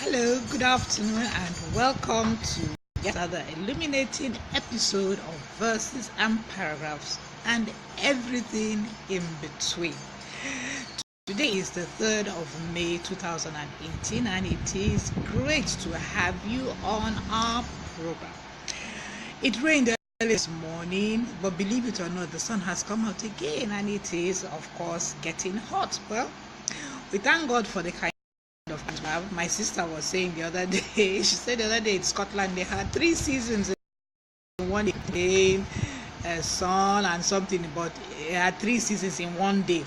Hello, good afternoon, and welcome to yet another illuminating episode of Verses and Paragraphs and everything in between. Today is the 3rd of May 2018, and it is great to have you on our program. It rained early this morning, but believe it or not, the sun has come out again, and it is, of course, getting hot. Well, we thank God for the kind of time. My sister was saying the other day, she said the other day in Scotland they had 3 seasons in one day, sun and something, but it had 3 seasons in one day.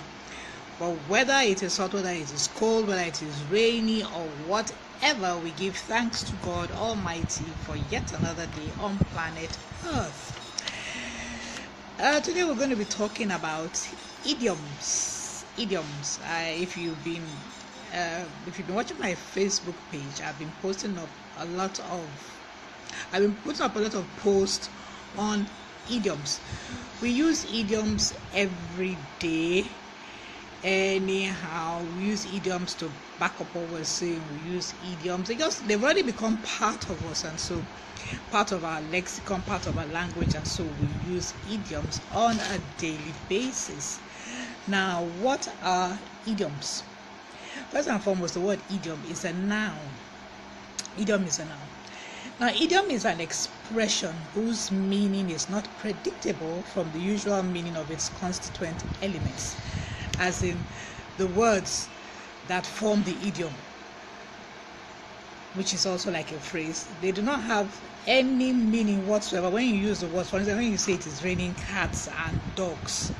But whether it is hot, whether it is cold, whether it is rainy or whatever, we give thanks to God Almighty for yet another day on planet Earth. Today we're going to be talking about idioms. If you've been watching my Facebook page, I've been putting up a lot of posts on idioms. We use idioms every day. Anyhow, we use idioms to back up what we're saying. We use idioms because they've already become part of us, and so part of our lexicon, part of our language, and so we use idioms on a daily basis. Now, what are idioms? First and foremost, the word idiom is a noun. Idiom is a noun. Now, idiom is an expression whose meaning is not predictable from the usual meaning of its constituent elements, as in the words that form the idiom, which is also like a phrase. They do not have any meaning whatsoever. When you use the words, for instance, when you say it is raining cats and dogs,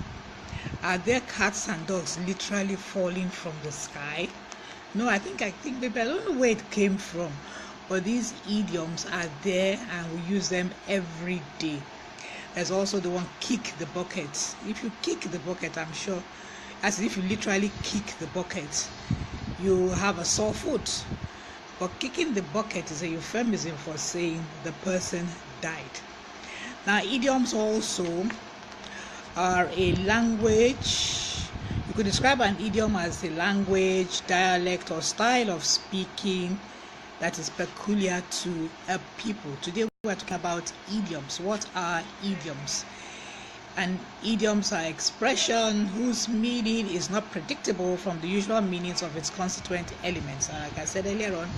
are there cats and dogs literally falling from the sky? No, I think maybe, I don't know where it came from, but these idioms are there and we use them every day. There's also the one kick the bucket. If you kick the bucket, I'm sure, as if you literally kick the bucket, you have a sore foot. But kicking the bucket is a euphemism for saying the person died. Now, idioms also are a language. You could describe an idiom as a language, dialect, or style of speaking that is peculiar to a people. Today we're talking about idioms. What are idioms? And idioms are expression whose meaning is not predictable from the usual meanings of its constituent elements. And like I said earlier on,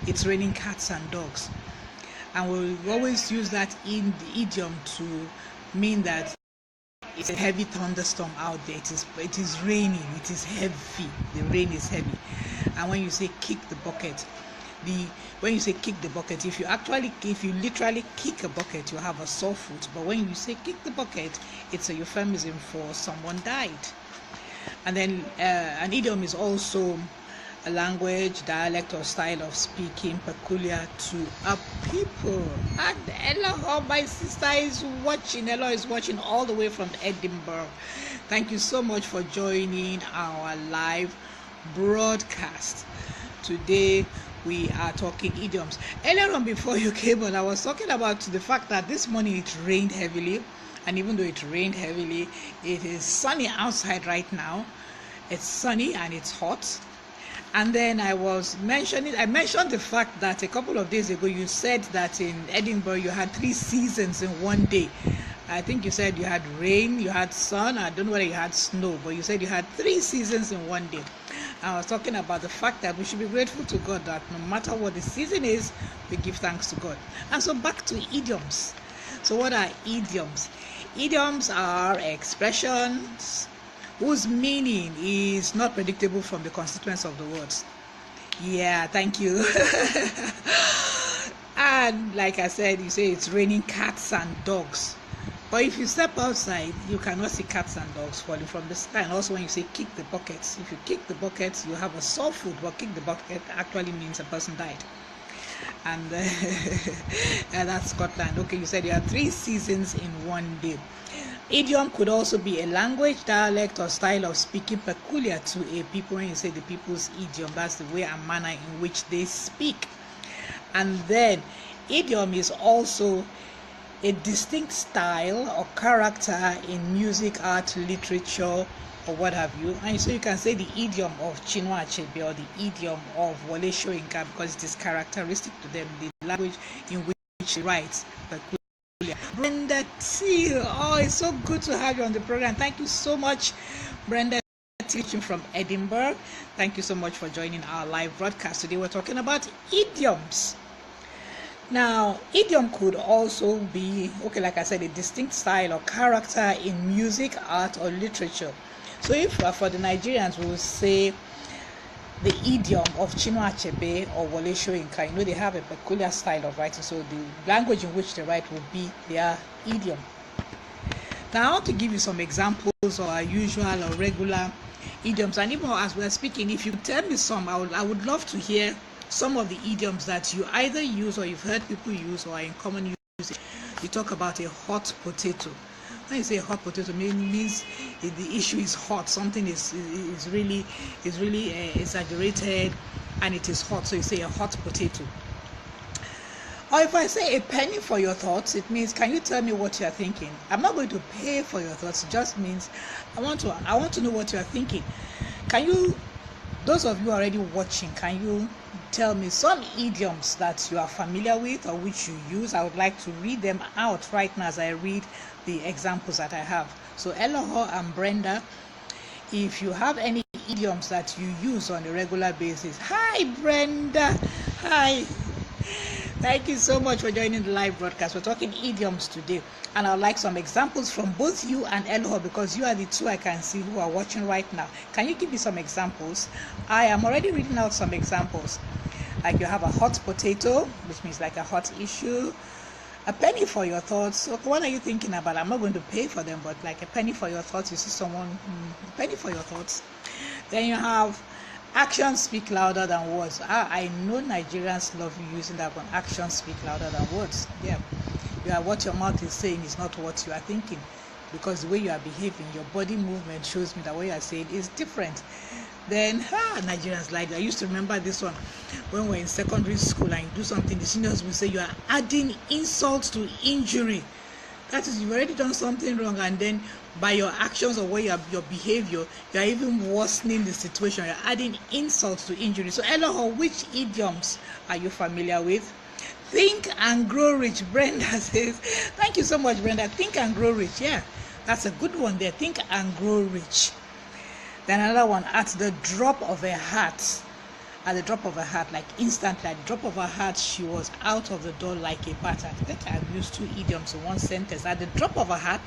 it's raining cats and dogs. And we always use that in the idiom to mean that it's a heavy thunderstorm out there. It is raining. It is heavy. The rain is heavy. And when you say kick the bucket, when you say kick the bucket, if you literally kick a bucket, you have a sore foot. But when you say kick the bucket, it's a euphemism for someone died. And then an idiom is also a language, dialect, or style of speaking peculiar to a people. And Ella, my sister is watching. Ella is watching all the way from Edinburgh. Thank you so much for joining our live broadcast. Today we are talking idioms. Earlier on, before you came on, I was talking about the fact that this morning it rained heavily, and even though it rained heavily, it is sunny outside right now. It's sunny and it's hot. And then I mentioned the fact that a couple of days ago you said that in Edinburgh you had 3 seasons in one day. I think you said you had rain, you had sun, I don't know whether you had snow, but you said you had 3 seasons in one day. I was talking about the fact that we should be grateful to God that no matter what the season is, we give thanks to God. And so back to idioms. So what are idioms? Idioms are expressions whose meaning is not predictable from the constituents of the words. Yeah, thank you. And like I said, you say it's raining cats and dogs. But if you step outside, you cannot see cats and dogs falling from the sky. And also when you say kick the buckets, if you kick the buckets, you have a sore foot. But kick the bucket actually means a person died. And that's Scotland. Okay, you said you have 3 seasons in one day. Idiom could also be a language, dialect, or style of speaking peculiar to a people. When you say the people's idiom, that's the way and manner in which they speak. And then idiom is also a distinct style or character in music, art, literature, or what have you. And so you can say the idiom of Chinua Achebe or the idiom of Wole Soyinka because it is characteristic to them, the language in which they write. Brenda T, oh, it's so good to have you on the program. Thank you so much, Brenda, teaching from Edinburgh. Thank you so much for joining our live broadcast. Today we're talking about idioms. Now, idiom could also be, okay, like I said, a distinct style or character in music, art, or literature. So if for the Nigerians, we will say the idiom of Chinua Achebe or Wole Soyinka, you know, they have a peculiar style of writing, so the language in which they write will be their idiom. Now, I want to give you some examples of our usual or regular idioms, and even as we're speaking, if you tell me some, I would love to hear some of the idioms that you either use or you've heard people use or are in common usage. You talk about a hot potato. When you say hot potato, means the issue is hot. Something is really exaggerated, and it is hot. So you say a hot potato. Or if I say a penny for your thoughts, it means, can you tell me what you are thinking? I'm not going to pay for your thoughts. It just means I want to know what you are thinking. Can you, those of you already watching, can you tell me some idioms that you are familiar with or which you use? I would like to read them out right now as I read the examples that I have. So Eloho and Brenda, if you have any idioms that you use on a regular basis. Hi Brenda, hi. Thank you so much for joining the live broadcast. We're talking idioms today, and I'd like some examples from both you and Eloho because you are the two I can see who are watching right now. Can you give me some examples? I am already reading out some examples. Like you have a hot potato, which means like a hot issue. A penny for your thoughts. So what are you thinking about? I'm not going to pay for them, but like a penny for your thoughts. You see someone, a penny for your thoughts. Then you have actions speak louder than words. I know Nigerians love using that one. Actions speak louder than words. Yeah, what your mouth is saying is not what you are thinking, because the way you are behaving, your body movement shows me that what you are saying is different. Then Nigerians like that. I used to remember this one when we were in secondary school and you do something, the seniors will say you are adding insult to injury. That is, you've already done something wrong, and then by your actions or your behavior, you are even worsening the situation. You're adding insult to injury. So Eloho, which idioms are you familiar with? Think and grow rich. Brenda says, thank you so much, Brenda. Think and grow rich. Yeah, that's a good one there. Think and grow rich. Then another one, at the drop of a hat. At the drop of a hat, like instantly, at the drop of a hat, she was out of the door like a bat. I think I've used two idioms in one sentence. At the drop of a hat,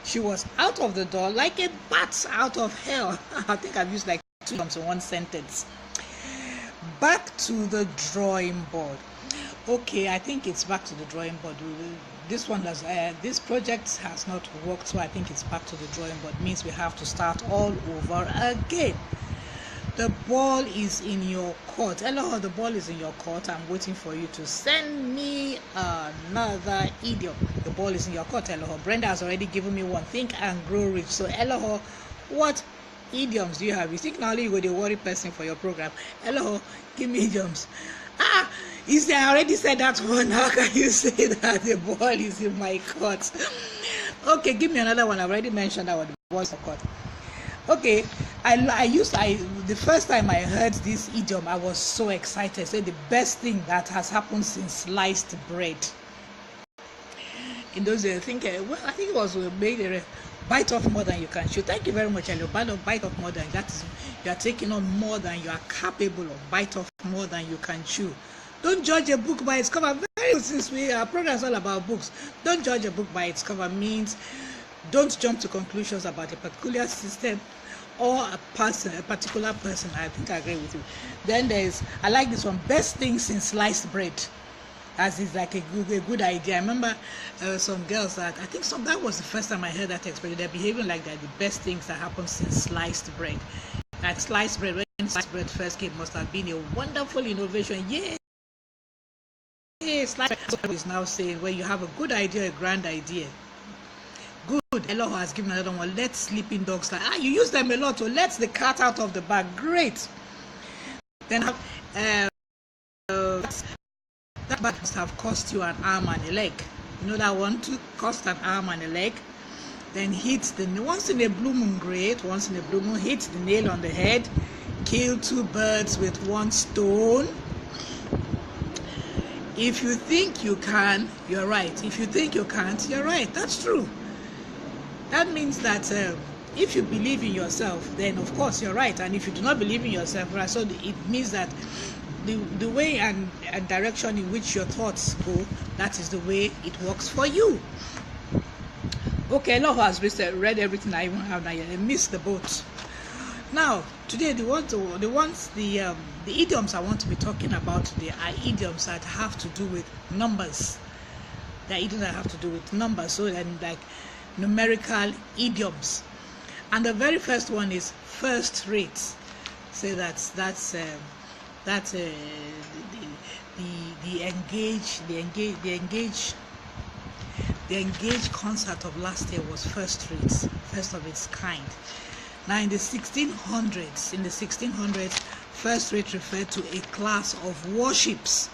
she was out of the door like a bat out of hell. I think I've used like two idioms in one sentence. Back to the drawing board. Okay, I think it's back to the drawing board. This one does. This project has not worked, so I think it's back to the drawing board. Means we have to start all over again. The ball is in your court. Hello, the ball is in your court. I'm waiting for you to send me another idiom. The ball is in your court. Hello, Brenda has already given me one. Think and grow rich. So hello, what idioms do you have? You think now you go the worry person for your program? Hello, give me idioms. Is there? I already said that one. How can you say that the ball is in my court? Okay, give me another one. I've already mentioned that one. The ball is in the court. Okay, the first time I heard this idiom, I was so excited. I said the best thing that has happened since sliced bread. In those days, I think it was made a bite off more than you can chew. Thank you very much, Elio. Bite off more than that is, you are taking on more than you are capable of. Bite off more than you can chew. Don't judge a book by its cover. Since our program is all about books, don't judge a book by its cover means don't jump to conclusions about a peculiar system or a particular person. I think I agree with you. Then I like this one, best thing since sliced bread. As is like a good idea. I remember some girls that that was the first time I heard that expression. They're behaving like that. The best things that happened since sliced bread. Like sliced bread, when sliced bread first came, must have been a wonderful innovation. Yeah. Sliced bread is now saying when you have a good idea, a grand idea. Good. Eloho has given another one. Let sleeping dogs lie. You use them a lot. So let the cat out of the bag. Great. Then that must have cost you an arm and a leg. You know that one too? Cost an arm and a leg. then once in a blue moon, great. Once in a blue moon, hit the nail on the head. Kill two birds with one stone. If you think you can, you're right. If you think you can't, you're right. That's true. That means that if you believe in yourself, then of course you're right. And if you do not believe in yourself, right, so it means that the way and direction in which your thoughts go, that is the way it works for you. Okay, love has read everything I even have now. I missed the boat. Now, today the idioms I want to be talking about today are idioms that have to do with numbers. They're idioms that have to do with numbers. So then, like numerical idioms. And the very first one is first rate. So that's the engage concert of last year was first rate, first of its kind. Now in the 1600s, first rate referred to a class of warships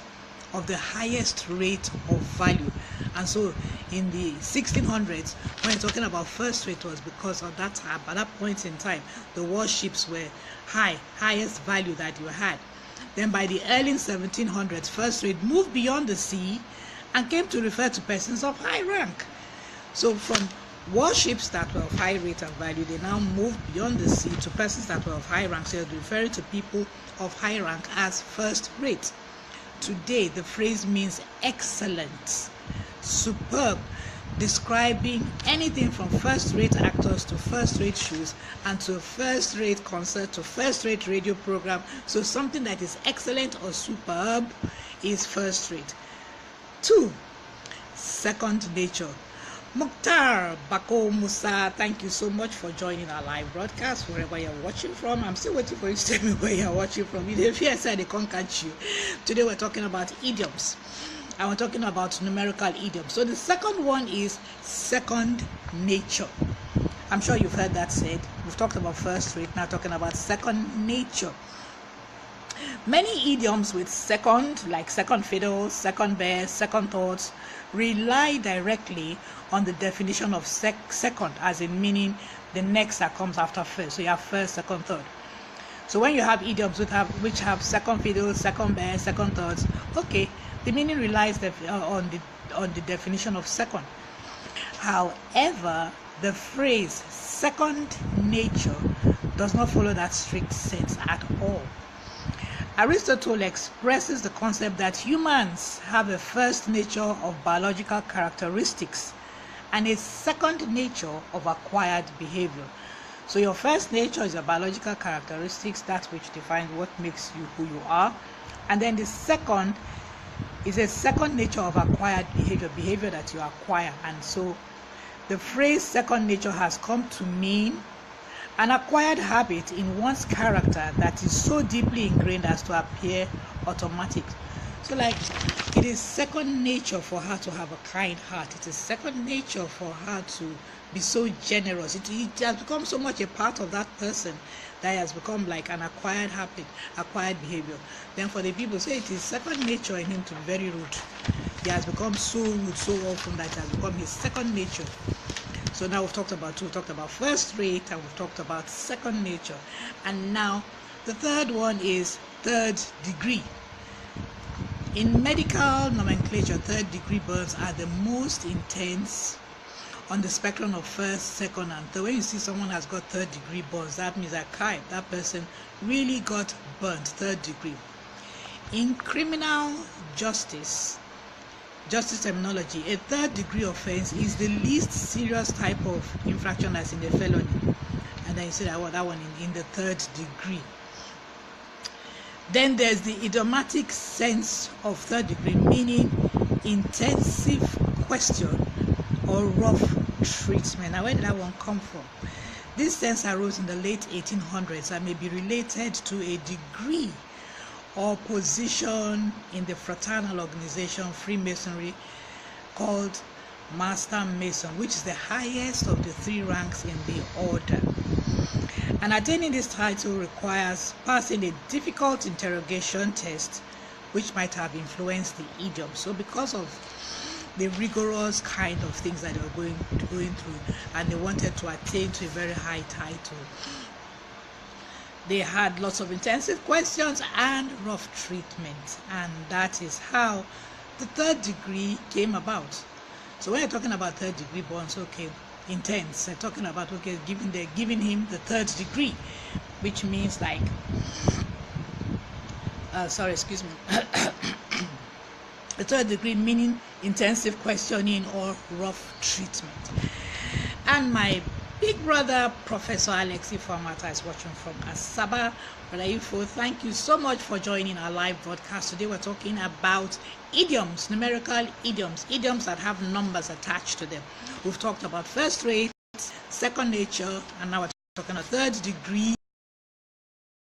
of the highest rate of value. And so in the 1600s, when you're talking about first rate, was because of that time, at that point in time, the warships were highest value that you had. Then by the early 1700s, first rate moved beyond the sea and came to refer to persons of high rank. So from warships that were of high rate and value, they now moved beyond the sea to persons that were of high rank. So they're referring to people of high rank as first rate. Today, the phrase means excellent, superb, describing anything from first-rate actors to first-rate shoes and to a first-rate concert to first-rate radio program. So something that is excellent or superb is first-rate. 2. Second nature. Mukhtar Bako Musa, thank you so much for joining our live broadcast wherever you're watching from. I'm still waiting for you to tell me where you're watching from. If you said they can't catch you. Today we're talking about idioms. And we're talking about numerical idioms. So the second one is second nature. I'm sure you've heard that said. We've talked about first rate, now talking about second nature. Many idioms with second, like second fiddle, second bass, second thoughts, rely directly on the definition of second, as in meaning the next that comes after first. So you have first, second, third. So when you have idioms which have second fiddle, second bass, second thirds, okay, the meaning relies on the definition of second. However, the phrase second nature does not follow that strict sense at all. Aristotle expresses the concept that humans have a first nature of biological characteristics and a second nature of acquired behavior. So your first nature is your biological characteristics, that which defines what makes you who you are. And then the second is a second nature of acquired behavior that you acquire. And so the phrase second nature has come to mean an acquired habit in one's character that is so deeply ingrained as to appear automatic. So like it is second nature for her to have a kind heart. It is second nature for her to be so generous. It has become so much a part of that person that has become like an acquired habit, acquired behavior. Then for the people, say it is second nature in him to be very rude. He has become so rude so often that it has become his second nature. So now we've talked about two. We've talked about first rate and we've talked about second nature. And now the third one is third degree. In medical nomenclature, third degree burns are the most intense on the spectrum of first, second, and third. When you see someone has got third degree burns, that means that that person really got burnt, third degree. In criminal justice terminology, a third degree offense is the least serious type of infraction as in a felony. And then you say that one in the third degree. Then there's the idiomatic sense of third degree, meaning intensive question or rough treatment. Now, where did that one come from? This sense arose in the late 1800s and may be related to a degree or position in the fraternal organization Freemasonry called Master Mason, which is the highest of the three ranks in the order. And attaining this title requires passing a difficult interrogation test which might have influenced the idiom. So because of the rigorous kind of things that they were going through, and they wanted to attain to a very high title. They had lots of intensive questions and rough treatment, and that is how the third degree came about. So when you're talking about third degree burns, okay, intense, they're talking about, okay, giving him the third degree, which means like excuse me. The third degree meaning intensive questioning or rough treatment. And my big brother, Professor Alexi Formata, is watching from Asaba. Brother Ifo, thank you so much for joining our live broadcast. Today we're talking about idioms, numerical idioms, idioms that have numbers attached to them. We've talked about first rate, second nature, and now we're talking about third degree,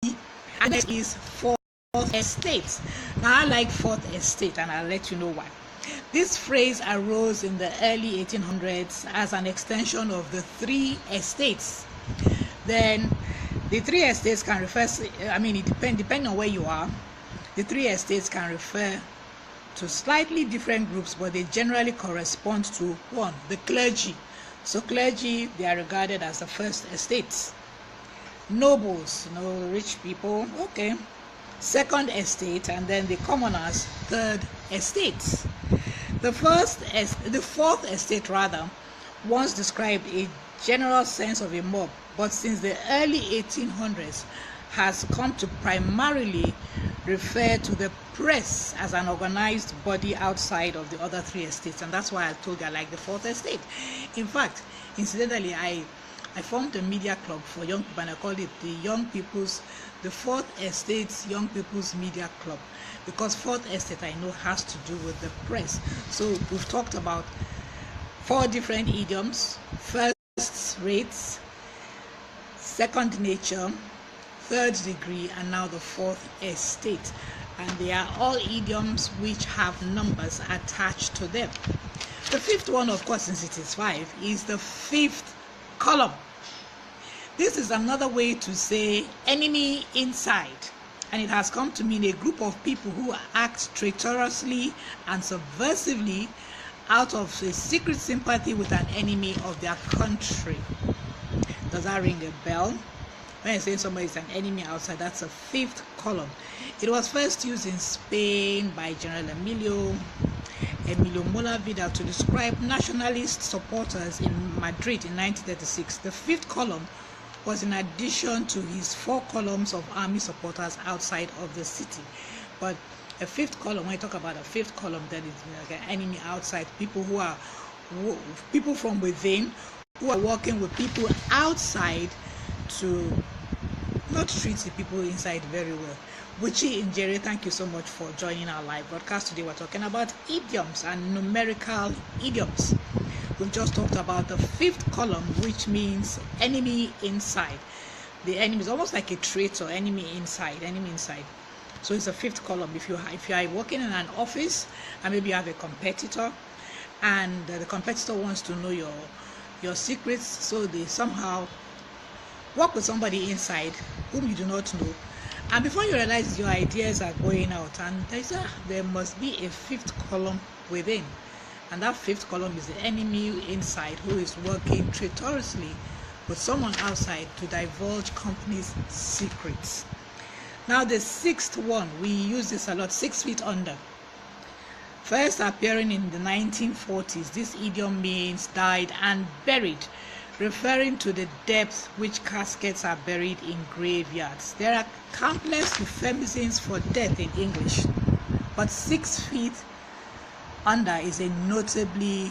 and next is fourth estate. Now I like fourth estate, and I'll let you know why. This phrase arose in the early 1800s as an extension of the three estates. Then the three estates can refer, depending on where you are, the three estates can refer to slightly different groups, but they generally correspond to one, the clergy. So clergy, they are regarded as the first estates. Nobles, rich people, okay. Second estate, and then the commoners, third estates. The fourth estate once described a general sense of a mob, but since the early 1800s has come to primarily refer to the press as an organized body outside of the other three estates, and that's why I told you I like the fourth estate. In fact, incidentally, I formed a media club for young people, and I called it the Fourth Estate's Young People's Media Club, because fourth estate I know has to do with the press. So we've talked about 4 different idioms: first rates, second nature, third degree, and now the fourth estate. And they are all idioms which have numbers attached to them. The fifth one, of course, since it is 5, is the fifth column. This is another way to say enemy inside, and it has come to mean a group of people who act traitorously and subversively out of a secret sympathy with an enemy of their country. Does that ring a bell? When I say somebody is an enemy outside, that's a fifth column. It was first used in Spain by General Emilio Mola-Vidal to describe nationalist supporters in Madrid in 1936. The fifth column was in addition to his 4 columns of army supporters outside of the city. But a fifth column, when I talk about a fifth column, that is like an enemy outside, people from within who are working with people outside to not treat the people inside very well. Buchi Injere, thank you so much for joining our live broadcast. Today we're talking about idioms and numerical idioms. We've just talked about the fifth column, which means enemy inside. The enemy is almost like a traitor, enemy inside. So it's a fifth column. If you are working in an office and maybe you have a competitor, and the competitor wants to know your secrets, so they somehow work with somebody inside whom you do not know, and before you realize your ideas are going out, and there must be a fifth column within. And that fifth column is the enemy inside who is working traitorously with someone outside to divulge company's secrets. Now the sixth one, we use this a lot, 6 feet under. First appearing in the 1940s, this idiom means died and buried, referring to the depth which caskets are buried in graveyards. There are countless euphemisms for death in English, but 6 feet under is a notably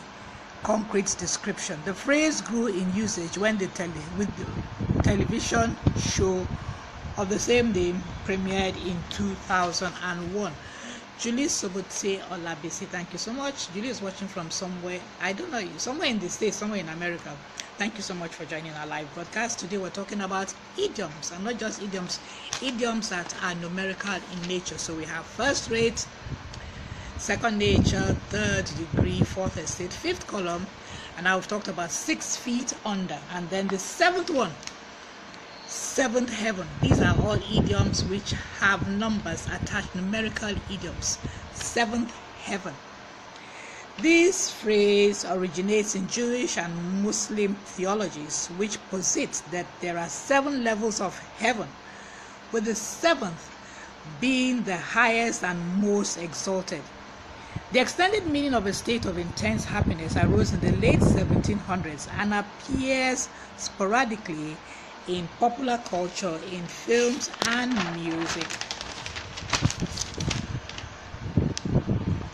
concrete description. The phrase grew in usage when the television show of the same name premiered in 2001. Julie Sobote Olabisi, thank you so much. Julie is watching from somewhere, I don't know, somewhere in the States, somewhere in America. Thank you so much for joining our live broadcast. Today we're talking about idioms, and not just idioms, idioms that are numerical in nature. So we have first rate, second nature, third degree, fourth estate, fifth column, and now we've talked about 6 feet under. And then the seventh one, seventh heaven. These are all idioms which have numbers attached, numerical idioms. Seventh heaven. This phrase originates in Jewish and Muslim theologies, which posit that there are 7 levels of heaven, with the 7th being the highest and most exalted. The extended meaning of a state of intense happiness arose in the late 1700s and appears sporadically in popular culture, in films and music,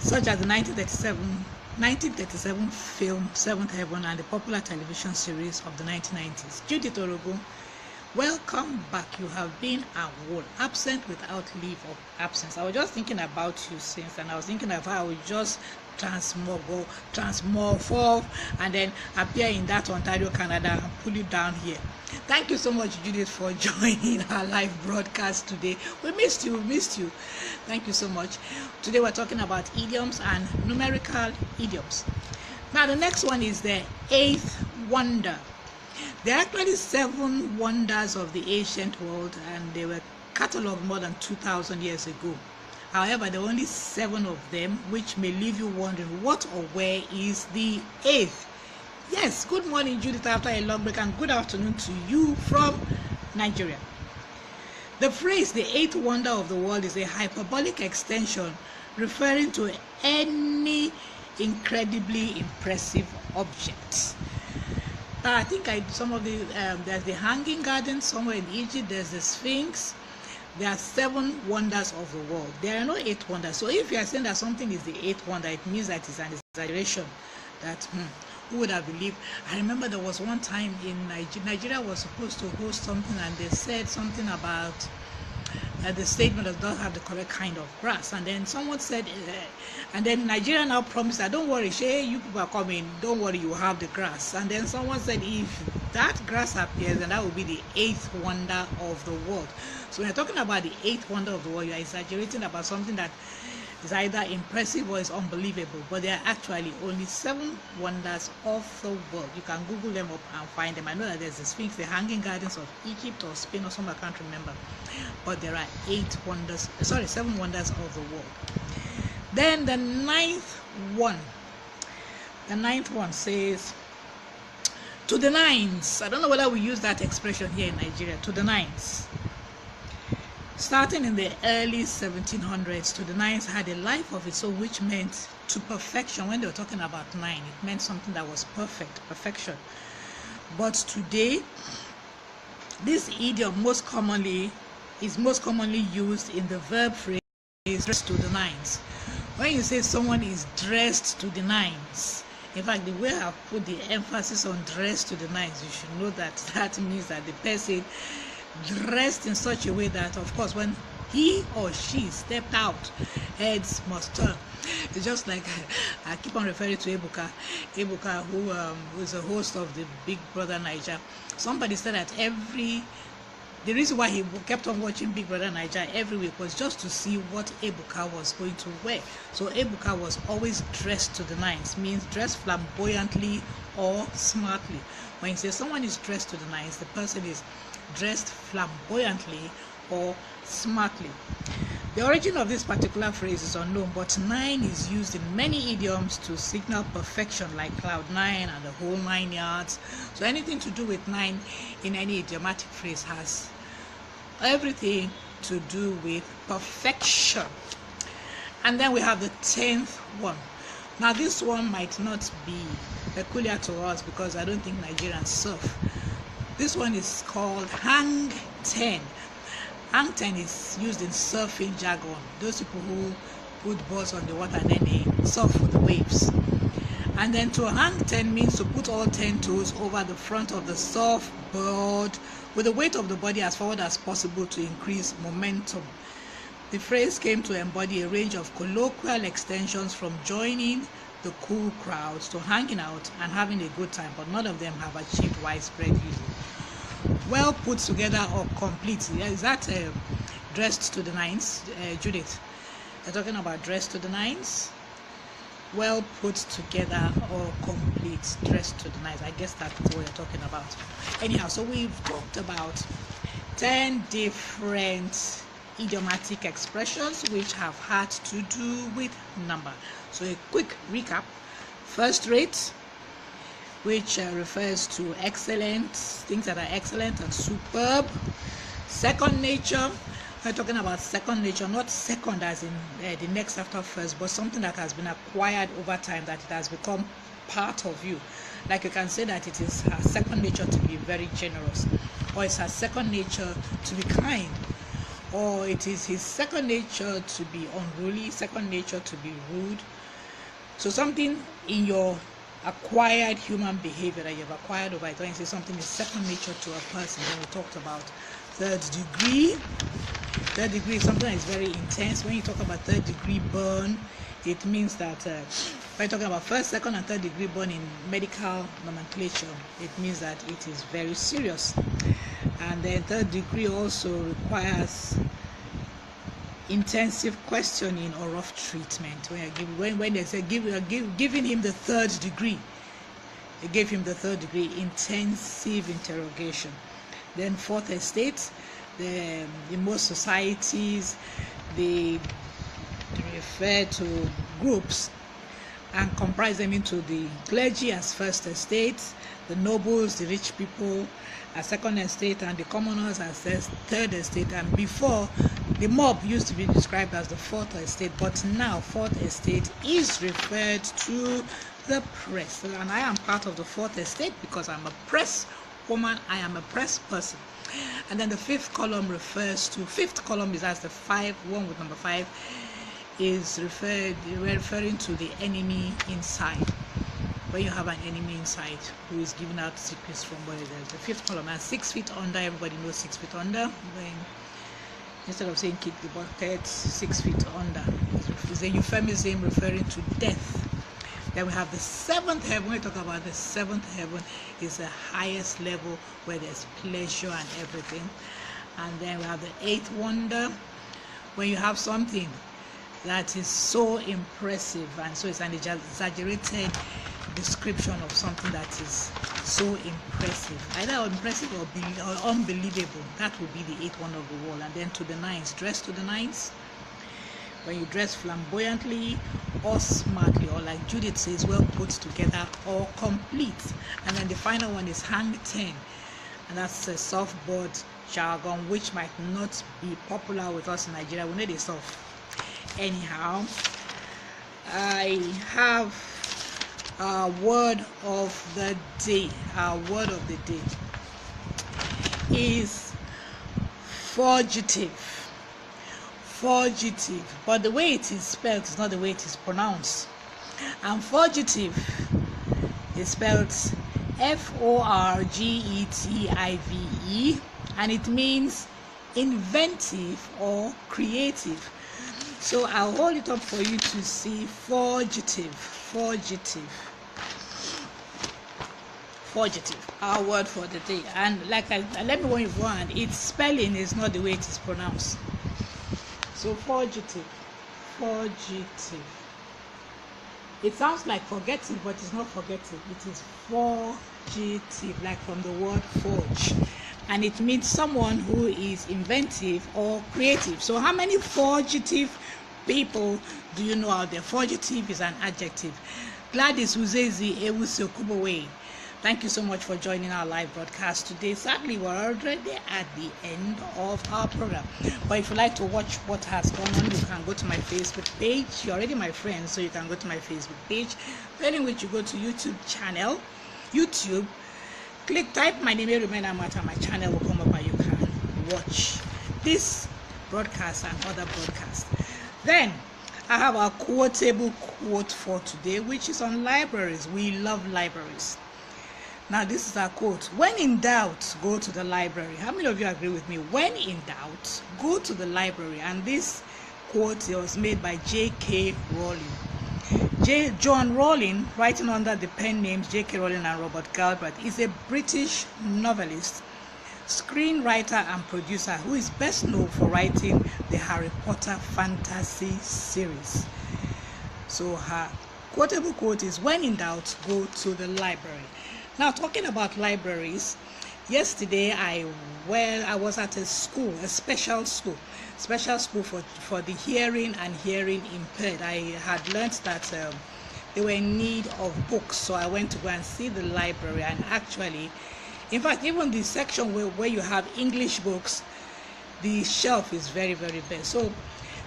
such as the 1937 film Seventh Heaven and the popular television series of the 1990s. Judith Orogun, welcome back. You have been absent without leave of absence. I was just thinking about you since, and I was thinking of how I would just transmorph and then appear in that Ontario, Canada, and pull you down here. Thank you so much, Judith, for joining our live broadcast today. We missed you. Thank you so much. Today we're talking about idioms and numerical idioms. Now the next one is the 8th wonder. There are actually 7 wonders of the ancient world, and they were catalogued more than 2,000 years ago. However, there are only 7 of them, which may leave you wondering what or where is the 8th. Yes, good morning, Judith, after a long break, and good afternoon to you from Nigeria. The phrase the 8th wonder of the world is a hyperbolic extension referring to any incredibly impressive object. I think some of the there's the Hanging Garden somewhere in Egypt. There's the Sphinx. There are 7 wonders of the world. There are no 8 wonders. So if you are saying that something is the 8th wonder, it means that it's an exaggeration. That who would have believed? I remember there was one time in Nigeria was supposed to host something, and they said something about the statement does not have the correct kind of grass, and then someone said, and then Nigeria now promised that don't worry, Shay, you people are coming, don't worry, you have the grass. And then someone said if that grass appears, then that will be the 8th wonder of the world. So when you're talking about the 8th wonder of the world, you are exaggerating about something that is either impressive or is unbelievable, but there are actually only 7 wonders of the world. You can Google them up and find them. I know that there's the Sphinx, the Hanging Gardens of Egypt or Spain or somewhere, I can't remember, but there are 7 wonders of the world. Then the 9th one says to the nines. I don't know whether we use that expression here in Nigeria, to the nines. Starting in the early 1700s, to the nines had a life of its own, which meant to perfection. When they were talking about 9, it meant something that was perfection. But today, this idiom is most commonly used in the verb phrase dressed to the nines. When you say someone is dressed to the nines, in fact, the way I've put the emphasis on dressed to the nines, you should know that means that the person dressed in such a way that, of course, when he or she stepped out, heads must turn. It's just like I keep on referring to Ebuka, who is a host of the Big Brother Naija. Somebody said that the reason why he kept on watching Big Brother Naija every week was just to see what Ebuka was going to wear. So Ebuka was always dressed to the nines, means dressed flamboyantly or smartly. When you say someone is dressed to the nines, the person is dressed flamboyantly or smartly. The origin of this particular phrase is unknown, but 9 is used in many idioms to signal perfection, like cloud 9 and the whole 9 yards. So anything to do with 9 in any idiomatic phrase has everything to do with perfection. And then we have the 10th one. Now this one might not be peculiar to us because I don't think Nigerians surf. This one is called hang 10. Hang 10 is used in surfing jargon. Those people who put boards on the water and then they surf with the waves. And then to hang 10 means to put all 10 toes over the front of the surfboard with the weight of the body as forward as possible to increase momentum. The phrase came to embody a range of colloquial extensions from joining the cool crowds to hanging out and having a good time, but none of them have achieved widespread use. Well put together or complete. Is that dressed to the nines, Judith? They're talking about dressed to the nines. Well put together or complete, dressed to the nines. I guess that's what you're talking about. Anyhow, so we've talked about 10 different idiomatic expressions which have had to do with number. So a quick recap. First rate, which refers to excellent, things that are excellent and superb. Second nature, we're talking about second nature, not second as in the next after first, but something that has been acquired over time, that it has become part of you. Like you can say that it is her second nature to be very generous, or it's her second nature to be kind, or it is his second nature to be unruly, second nature to be rude. So something in your acquired human behavior that you've acquired over it, when you say something is second nature to a person, then we talked about third degree. Third degree is something that is very intense. When you talk about third degree burn, it means that when you're talking about first, second, and third degree burn in medical nomenclature, it means that it is very serious. And then third degree also requires intensive questioning or rough treatment. When they say giving him the third degree, they gave him the third degree, intensive interrogation. Then fourth estate, in most societies, they refer to groups and comprise them into the clergy as first estate, the nobles, the rich people as second estate, and the commoners as third estate. And before, the mob used to be described as the fourth estate, but now fourth estate is referred to the press. And I am part of the fourth estate because I'm a press woman, I am a press person. And then the fifth column is as the one with number 5 is referring to the enemy inside. When you have an enemy inside who is giving out secrets from what it is. The fifth column, and 6 feet under, everybody knows 6 feet under. When instead of saying kick the bucket, 6 feet under is a euphemism referring to death. Then we have the seventh heaven. When we talk about the seventh heaven, is the highest level where there's pleasure and everything. And then we have the eighth wonder, when you have something that is so impressive, and so it's an exaggerated description of something that is so impressive, either impressive or unbelievable. That would be the eighth wonder of the world. And then to the nines, dress to the nines, when you dress flamboyantly or smartly, or like Judith says, well put together or complete. And then the final one is hang 10, and that's a softboard jargon which might not be popular with us in Nigeria. We need a soft. Anyhow, I have our word of the day. Our word of the day is fugitive. Fugitive, but the way it is spelled is not the way it is pronounced. And fugitive is spelled Forgetive, and it means inventive or creative. So I'll hold it up for you to see. Fugitive, our word for the day. And let me warn you, its spelling is not the way it is pronounced. So fugitive. It sounds like forgetting, but it's not forgetting. It is fugitive, like from the word forge. And it means someone who is inventive or creative. So how many fugitive people do you know out there? Fugitive is an adjective. Gladys Uzezi Ewusi Okubowe, thank you so much for joining our live broadcast today. Sadly, we're already at the end of our program. But if you like to watch what has gone on, you can go to my Facebook page. You're already my friend, so you can go to my Facebook page. Then in which you go to YouTube channel, type my name, Remain Matter, my channel will come up and you can watch this broadcast and other broadcasts. Then I have our quotable quote for today, which is on libraries. We love libraries. Now this is our quote: when in doubt, go to the library. How many of you agree with me? When in doubt, go to the library. And this quote was made by J.K. Rowling. John Rowling, writing under the pen names J.K. Rowling and Robert Galbraith, is a British novelist, screenwriter and producer who is best known for writing the Harry Potter fantasy series. So her quotable quote is: when in doubt, go to the library. Now, talking about libraries, yesterday I was at a school, a special school for the hearing and hearing impaired. I had learned that they were in need of books. So I went to go and see the library, and actually, in fact, even the section where you have English books, the shelf is very, very bare. So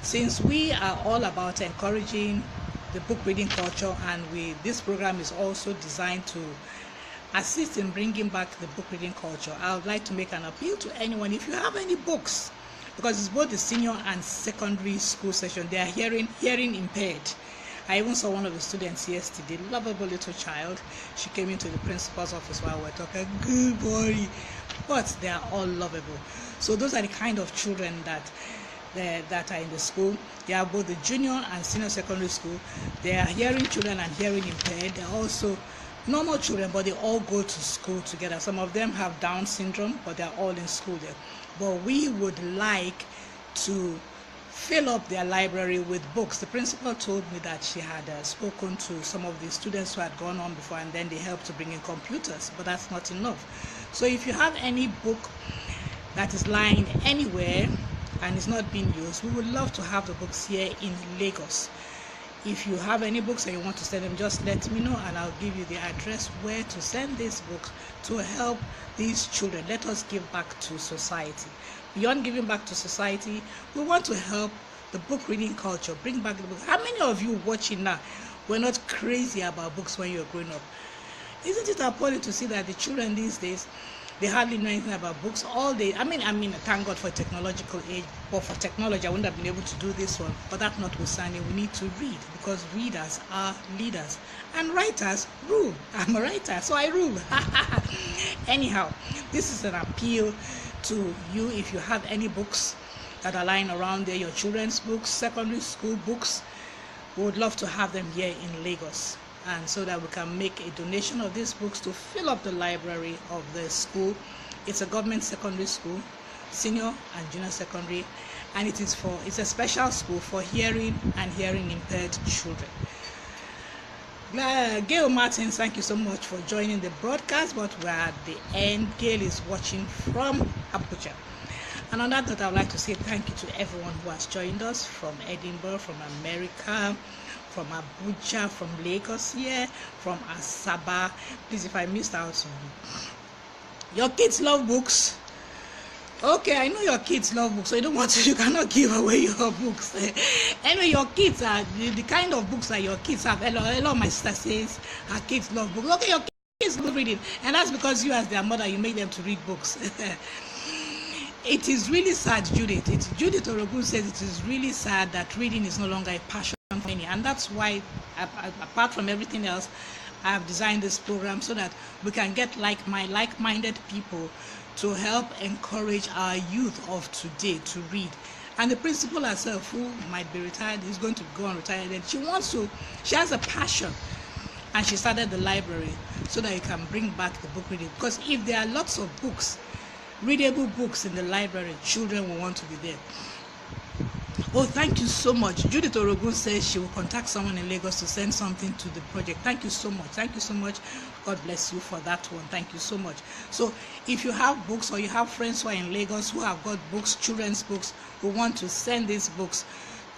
since we are all about encouraging the book reading culture, and this program is also designed to assist in bringing back the book reading culture, I would like to make an appeal to anyone. If you have any books, because it's both the senior and secondary school session, they are hearing impaired. I even saw one of the students yesterday, lovable little child. She came into the principal's office while we're talking, good boy, but they are all lovable. So those are the kind of children that are in the school. They are both the junior and senior secondary school. They are hearing children and hearing impaired. They are also normal children, but they all go to school together. Some of them have Down syndrome, but they are all in school there. But we would like to fill up their library with books. The principal told me that she had spoken to some of the students who had gone on before, and then they helped to bring in computers, but that's not enough. So if you have any book that is lying anywhere and is not being used, we would love to have the books here in Lagos. If you have any books and you want to send them, just let me know, and I'll give you the address where to send these books to help these children. Let us give back to society. Beyond giving back to society, we want to help the book reading culture, bring back the book. How many of you watching now were not crazy about books when you were growing up? Isn't it appalling to see that the children these days, they hardly know anything about books all day? I mean, thank God for technological age, but for technology, I wouldn't have been able to do this one. But that notwithstanding, we need to read, because readers are leaders and writers rule. I'm a writer, so I rule. Anyhow, this is an appeal to you. If you have any books that are lying around there, your children's books, secondary school books, we would love to have them here in Lagos, and so that we can make a donation of these books to fill up the library of the school. It's a government secondary school, senior and junior secondary, and it's a special school for hearing and hearing impaired children. Gail Martins, thank you so much for joining the broadcast, but we're at the end. Gail is watching from Abuja. And on that note, I would like to say thank you to everyone who has joined us from Edinburgh, from America, from Abuja, from Lagos here, from Asaba. Please, if I missed out on your kids love books. Okay, I know your kids love books, so you cannot give away your books. Anyway, your kids are the kind of books that your kids have. Hello, my sister says her kids love books. Okay, your kids love reading, and that's because you, as their mother, you make them to read books. It is really sad, Judith. Judith Orogun says it is really sad that reading is no longer a passion for many, and that's why, apart from everything else, I have designed this program so that we can get like-minded people to help encourage our youth of today to read. And the principal herself, who might be retired, is going to go on retire, and she has a passion, and she started the library so that you can bring back the book reading. Because if there are lots of books, readable books in the library, children will want to be there. Oh, thank you so much. Judith Orogun says she will contact someone in Lagos to send something to the project. Thank you so much. Thank you so much. God bless you for that one. Thank you so much. So if you have books, or you have friends who are in Lagos who have got books, children's books, who want to send these books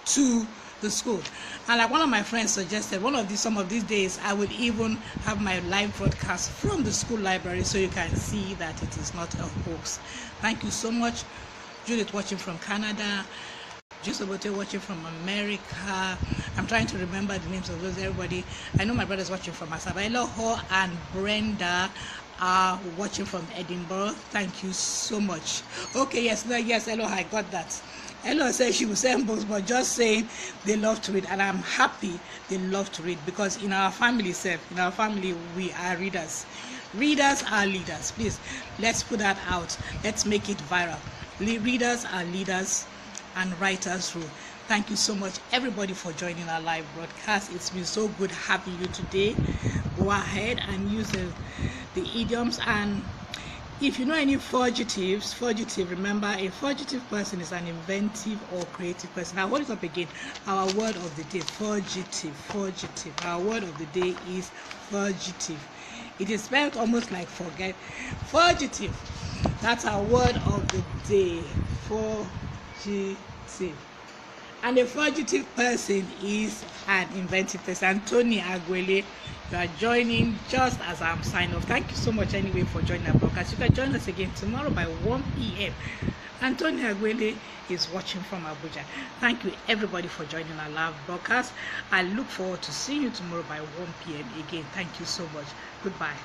to the school, and like one of my friends suggested, some of these days I will even have my live broadcast from the school library, so you can see that it is not of books. Thank you so much. Judith watching from Canada, Jusobote watching from America. I'm trying to remember the names of those, everybody. I know my brother's watching from Asaba. Eloho and Brenda are watching from Edinburgh. Thank you so much. Okay, yes, Elo, I got that. Elo says she will send books, but just saying they love to read, and I'm happy they love to read, because in our family, we are readers. Readers are leaders. Please, let's put that out. Let's make it viral. Readers are leaders, and writers rule. Thank you so much, everybody, for joining our live broadcast. It's been so good having you today. Go ahead and use the idioms, and if you know any fugitives, remember, a fugitive person is an inventive or creative person. Now, hold it up again. Our word of the day, fugitive. Our word of the day is fugitive. It is spelled almost like forget. Fugitive. That's our word of the day. Fugitive. And a fugitive person is an inventive person. Akpoghene-Adaiah, you are joining just as I'm signing off. Thank you so much anyway for joining our broadcast. You can join us again tomorrow by 1 p.m. Akpoghene-Adaiah is watching from Abuja. Thank you everybody for joining our live broadcast. I look forward to seeing you tomorrow by 1 p.m. again. Thank you so much. Goodbye.